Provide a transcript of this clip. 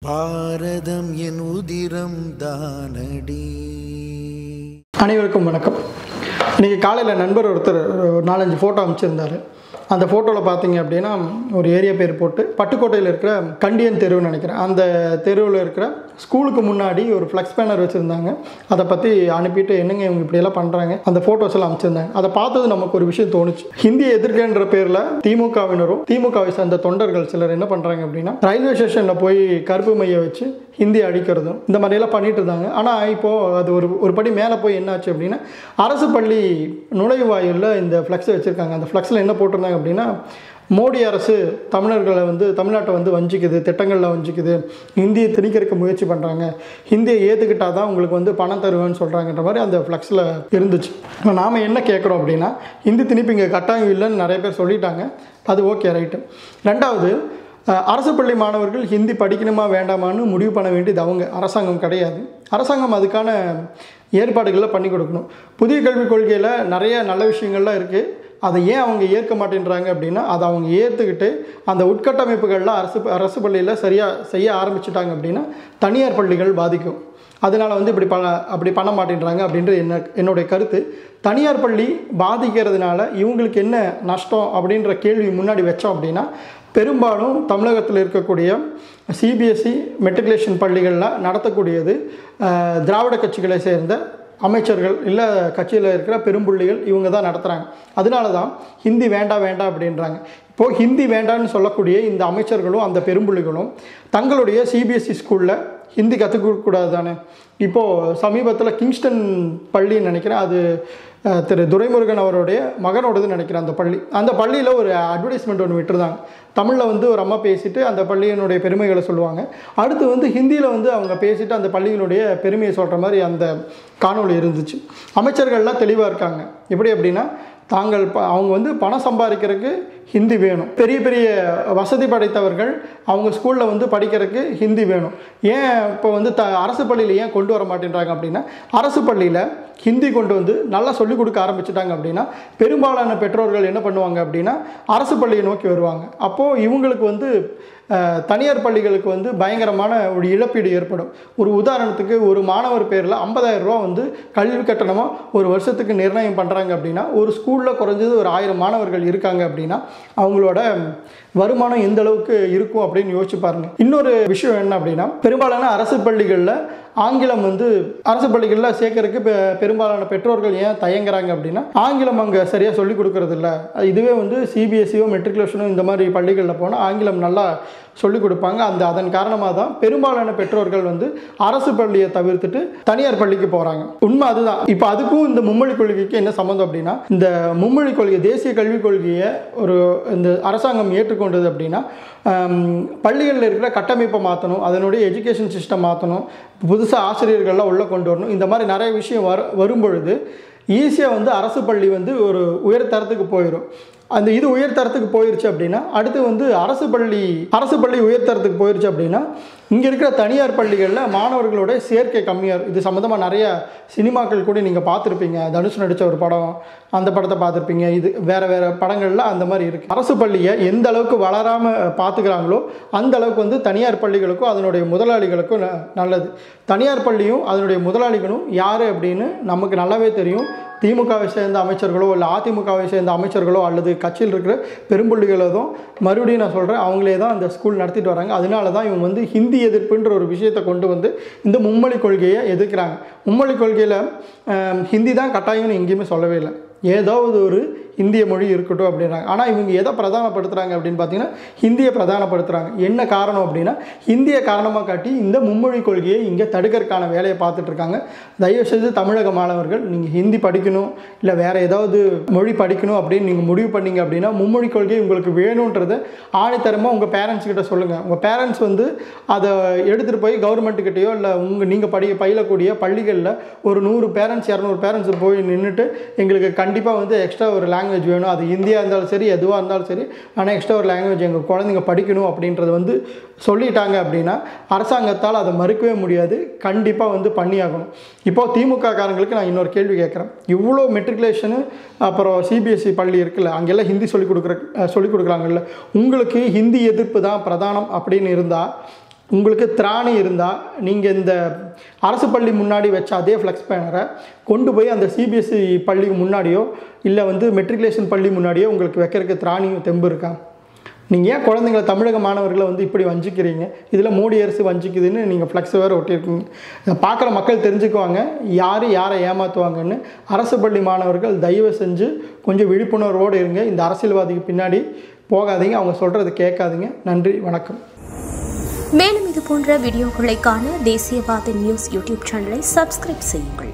பாரதம் என் உதிரம் தானடி. அனைவருக்கும் வணக்கம். இன்றைக்கி காலையில் நண்பர் ஒருத்தர் ஒரு 4-5 ஃபோட்டோ அமைச்சிருந்தார். அந்த ஃபோட்டோவில் பார்த்தீங்க அப்படின்னா ஒரு ஏரியா பேர் போட்டு பட்டுக்கோட்டையில் இருக்கிற கண்டியன் தெருவுன்னு நினைக்கிறேன். அந்த தெருவில் இருக்கிற ஸ்கூலுக்கு முன்னாடி ஒரு ஃப்ளெக்ஸ் பேனர் வச்சுருந்தாங்க. அதை பற்றி அனுப்பிட்டு என்னங்க இவங்க இப்படியெல்லாம் பண்ணுறாங்க, அந்த ஃபோட்டோஸ் எல்லாம் அமைச்சிருந்தாங்க. அதை பார்த்தது நமக்கு ஒரு விஷயம் தோணுச்சு. ஹிந்தியை எதிர்க்கின்ற பேரில் திமுகவினரும் திமுகவை சேர்ந்த தொண்டர்கள் சிலர் என்ன பண்ணுறாங்க அப்படின்னா ரயில்வே ஸ்டேஷனில் போய் கருப்பு மையை வச்சு ஹிந்தி அடிக்கிறதும் இந்த மாதிரியெல்லாம் பண்ணிட்டு இருந்தாங்க. ஆனால் இப்போது அது ஒரு படி மேலே போய் என்னாச்சு அப்படின்னா அரசு பள்ளி நுழைவாயிலில் இந்த ஃப்ளெக்ஸை வச்சுருக்காங்க. அந்த ஃப்ளெக்ஸில் என்ன போட்டிருந்தாங்க அப்படின்னா மோடி அரசு தமிழர்களை தமிழ்நாட்டை வஞ்சிக்குது, திட்டங்களில் வஞ்சிக்குது, ஹிந்தியை திணிக்கிறதுக்கு முயற்சி பண்ணுறாங்க, ஹிந்தியை ஏற்றுக்கிட்டால் தான் உங்களுக்கு பணம் தருவேன்னு சொல்கிறாங்கன்ற மாதிரி அந்த ஃப்ளெக்ஸில் இருந்துச்சு. நாம் என்ன கேட்குறோம் அப்படின்னா ஹிந்தி திணிப்பு இங்கே கட்டாயம் இல்லைன்னு நிறைய பேர் சொல்லிட்டாங்க. அது ஓகே, ரைட்டு. ரெண்டாவது, அரசு பள்ளி மாணவர்கள் ஹிந்தி படிக்கணுமா வேண்டாமான்னு முடிவு பண்ண வேண்டியது அவங்க, அரசாங்கம் கிடையாது. அரசாங்கம் அதுக்கான ஏற்பாடுகளை பண்ணி கொடுக்கணும். புதிய கல்விக் கொள்கையில் நிறைய நல்ல விஷயங்கள்லாம் இருக்குது. அதை ஏன் அவங்க ஏற்க மாட்டேன்றாங்க அப்படின்னா அதை அவங்க ஏற்றுக்கிட்டு அந்த உட்கட்டமைப்புகள்லாம் அரசு பள்ளியில் சரியாக செய்ய ஆரம்பிச்சிட்டாங்க அப்படின்னா தனியார் பள்ளிகள் பாதிக்கும். அதனால் அப்படி பண்ண மாட்டேன்றாங்க அப்படின்றது என்னுடைய கருத்து. தனியார் பள்ளி பாதிக்கிறதுனால இவங்களுக்கு என்ன நஷ்டம் அப்படின்ற கேள்வி முன்னாடி வச்சோம் அப்படின்னா பெரும்பாலும் தமிழகத்தில் இருக்கக்கூடிய சிபிஎஸ்சி மெட்ரிகுலேஷன் பள்ளிகளில் நடத்தக்கூடியது திராவிட கட்சிகளை சேர்ந்த அமைச்சர்கள் இல்லை கட்சியில் இருக்கிற பெரும்புள்ளிகள் இவங்க தான் நடத்துகிறாங்க. அதனால தான் ஹிந்தி வேண்டாம் அப்படின்றாங்க. இப்போது ஹிந்தி வேண்டான்னு சொல்லக்கூடிய இந்த அமைச்சர்களும் அந்த பெரும்புள்ளிகளும் தங்களுடைய சிபிஎஸ்சி ஸ்கூலில் ஹிந்தி கற்றுக்கூடாது தானே. இப்போது சமீபத்தில் கிங்ஸ்டன் பள்ளின்னு நினைக்கிறேன், அது திரு துரைமுருகன் அவருடைய மகனோடதுன்னு நினைக்கிறேன். அந்த பள்ளியில் ஒரு அட்வர்டைஸ்மெண்ட் ஒன்று விட்டுருந்தாங்க. தமிழில் ஒரு அம்மா பேசிட்டு அந்த பள்ளியினுடைய பெருமைகளை சொல்லுவாங்க. அடுத்து ஹிந்தியில் அவங்க பேசிட்டு அந்த பள்ளியினுடைய பெருமையை சொல்கிற மாதிரி அந்த காணொளி இருந்துச்சு. அமைச்சர்கள்லாம் தெளிவாக இருக்காங்க. எப்படி அப்படின்னா அவங்க பணம் சம்பாதிக்கிறதுக்கு ஹிந்தி வேணும். பெரிய பெரிய வசதி படைத்தவர்கள் அவங்க ஸ்கூலில் படிக்கிறதுக்கு ஹிந்தி வேணும். ஏன் இப்போ அரசு பள்ளியில் ஏன் கொண்டு வர மாட்டேன்றாங்க அப்படின்னா அரசு பள்ளியில் ஹிந்தி கொண்டு நல்லா சொல்லிக் கொடுக்க ஆரம்பிச்சிட்டாங்க அப்படின்னா பெரும்பாலான பெற்றோர்கள் என்ன பண்ணுவாங்க அப்படின்னா அரசு பள்ளியை நோக்கி வருவாங்க. அப்போது இவங்களுக்கு தனியார் பள்ளிகளுக்கு பயங்கரமான ஒரு இழப்பீடு ஏற்படும். ஒரு உதாரணத்துக்கு ஒரு மாணவர் பேரில் 50,000 ரூபா கல்வி கட்டணமாக ஒரு வருஷத்துக்கு நிர்ணயம் பண்ணுறாங்க அப்படின்னா ஒரு ஸ்கூலில் குறைஞ்சது ஒரு 1000 மாணவர்கள் இருக்காங்க அப்படின்னா அவங்களோட வருமானம் எந்த அளவுக்கு இருக்கும் அப்படின்னு யோசிச்சு பாருங்கள். இன்னொரு விஷயம் என்ன அப்படின்னா பெரும்பாலான அரசு பள்ளிகளில் ஆங்கிலம் அரசு பள்ளிகளில் சேர்க்கறதுக்கு பெரும்பாலான பெற்றோர்கள் ஏன் தயங்குறாங்க அப்படின்னா ஆங்கிலம் அங்கே சரியாக சொல்லிக் கொடுக்கறது இல்லை. இதுவே சிபிஎஸ்சியோ மெட்ரிகுலேஷனோ இந்த மாதிரி பள்ளிகளில் போனால் ஆங்கிலம் நல்லா சொல்லிக் கொடுப்பாங்க. அதன் காரணமாக தான் பெரும்பாலான பெற்றோர்கள் அரசு பள்ளியை தவிர்த்துட்டு தனியார் பள்ளிக்கு போகிறாங்க. உண்மை அதுதான். இப்போ அதுக்கும் இந்த மும்மொழி கொள்கைக்கு என்ன சம்மந்தம் அப்படின்னா இந்த மும்மொழி கொள்கை தேசிய கல்விக் கொள்கையை இந்த அரசாங்கம் ஏற்றுக்கொண்டது அப்படின்னா பள்ளிகளில் இருக்கிற கட்டமைப்பை மாற்றணும், அதனுடைய எஜுகேஷன் சிஸ்டம் மாற்றணும், புதுசாக ஆசிரியர்கள்லாம் உள்ளே கொண்டு வரணும். இந்த மாதிரி நிறைய விஷயம் வரும்பொழுது ஈஸியாக அரசு பள்ளி ஒரு உயர்தரத்துக்கு போயிடும். இது உயர்தரத்துக்கு போயிடுச்சு அப்படின்னா அடுத்து அரசு பள்ளி உயர்தரத்துக்கு போயிடுச்சு அப்படின்னா இங்கே இருக்கிற தனியார் பள்ளிகளில் மாணவர்களோட சேர்க்கை கம்மியாக. இது சம்மந்தமாக நிறைய சினிமாக்கள் கூட நீங்கள் பார்த்துருப்பீங்க. தனுஷ் நடித்த ஒரு படம், அந்த படத்தை பார்த்துருப்பீங்க. இது வேறு படங்கள்லாம் அந்த மாதிரி இருக்குது. அரசு பள்ளியை எந்த அளவுக்கு வளராமல் பார்த்துக்கிறாங்களோ அந்த அளவுக்கு தனியார் பள்ளிகளுக்கும் அதனுடைய முதலாளிகளுக்கும் நல்லது. தனியார் பள்ளியும் அதனுடைய முதலாளிகளும் யார் அப்படின்னு நமக்கு நல்லாவே தெரியும். திமுகவை சேர்ந்த அமைச்சர்களோ இல்லை அதிமுகவை சேர்ந்த அமைச்சர்களோ அல்லது கட்சியில் இருக்கிற பெரும்புள்ளிகளோ தான், மறுபடியும் நான் சொல்கிறேன், அவங்களே தான் அந்த ஸ்கூல் நடத்திட்டு வராங்க. அதனால தான் இவங்க ஹிந்தி எதிர்ப்புன்ற ஒரு விஷயத்தை கொண்டு இந்த மும்மொழி கொள்கையை எதிர்க்கிறாங்க. மும்மொழி கொள்கையில் ஹிந்தி தான் கட்டாயம்னு எங்கேயுமே சொல்லவே இல்லை. ஏதாவது ஒரு இந்திய மொழி இருக்கட்டும் அப்படின்றாங்க. ஆனால் இவங்க எதை பிரதானப்படுத்துகிறாங்க அப்படின்னு பார்த்தீங்கன்னா ஹிந்தியை பிரதானப்படுத்துகிறாங்க. என்ன காரணம் அப்படின்னா ஹிந்தியை காரணமாக காட்டி இந்த மும்மொழி கொள்கையை இங்கே தடுக்கிறதுக்கான வேலையை பார்த்துட்ருக்காங்க. தயவுசெய்து தமிழக மாணவர்கள் நீங்கள் ஹிந்தி படிக்கணும் இல்லை வேறு ஏதாவது மொழி படிக்கணும் அப்படின்னு நீங்கள் முடிவு பண்ணிங்க அப்படின்னா மும்மொழி கொள்கை உங்களுக்கு வேணுன்றதை ஆணித்தரமாக உங்கள் பேரண்ட்ஸ் கிட்ட சொல்லுங்கள். உங்கள் பேரண்ட்ஸ் அதை எடுத்துகிட்டு போய் கவர்மெண்ட்டுக்கிட்டேயோ இல்லை நீங்கள் பயிலக்கூடிய பள்ளிகளில் ஒரு 100 பேரண்ட்ஸ் 200 பேரண்ட்ஸ் போய் நின்றுட்டு எங்களுக்கு கண்டிப்பாக எக்ஸ்ட்ரா ஒரு லாங்குவேஜ் வேணும், அது இந்தியா இருந்தாலும் சரி எதுவாக இருந்தாலும் சரி, ஆனால் எக்ஸ்ட்ரா ஒரு லாங்குவேஜ் எங்கள் குழந்தைங்க படிக்கணும் அப்படின்றது சொல்லிட்டாங்க அப்படின்னா அரசாங்கத்தால் அதை மறுக்கவே முடியாது. கண்டிப்பாக பண்ணியாகணும். இப்போது திமுக காரங்களுக்கு நான் இன்னொரு கேள்வி கேட்குறேன். இவ்வளோ மெட்ரிகுலேஷனு அப்புறம் சிபிஎஸ்சி பள்ளி இருக்குல்ல, அங்கெல்லாம் ஹிந்தி சொல்லிக் கொடுக்குறாங்கல்ல, உங்களுக்கு ஹிந்தி எதிர்ப்பு தான் பிரதானம் அப்படின்னு இருந்தால் உங்களுக்கு திராணி இருந்தால் நீங்கள் இந்த அரசு பள்ளி முன்னாடி வச்ச அதே ஃப்ளெக்ஸ் பேனரை கொண்டு போய் அந்த சிபிஎஸ்சி பள்ளிக்கு முன்னாடியோ இல்லை மெட்ரிகுலேஷன் பள்ளி முன்னாடியோ உங்களுக்கு வைக்கிறதுக்கு திராணியும் தெம்பு இருக்கா? நீங்கள் ஏன் குழந்தைங்கள தமிழக மாணவர்களை இப்படி வஞ்சிக்கிறீங்க? இதில் மோடி அரசு வஞ்சிக்குதுன்னு நீங்கள் ஃப்ளெக்ஸ் வேறு ஒட்டியிருக்கீங்க. இதை பார்க்குற மக்கள் தெரிஞ்சுக்குவாங்க யாரை ஏமாற்றுவாங்கன்னு. அரசு பள்ளி மாணவர்கள் தயவு செஞ்சு கொஞ்சம் விழிப்புணர்வோடு இருங்க. இந்த அரசியல்வாதிக்கு பின்னாடி போகாதீங்க, அவங்க சொல்கிறது கேட்காதீங்க. நன்றி, வணக்கம். மேலும் இது போன்ற வீடியோக்களை காண தேசியவாத நியூஸ் யூடியூப் சேனலை சப்ஸ்கிரைப் செய்யுங்கள்.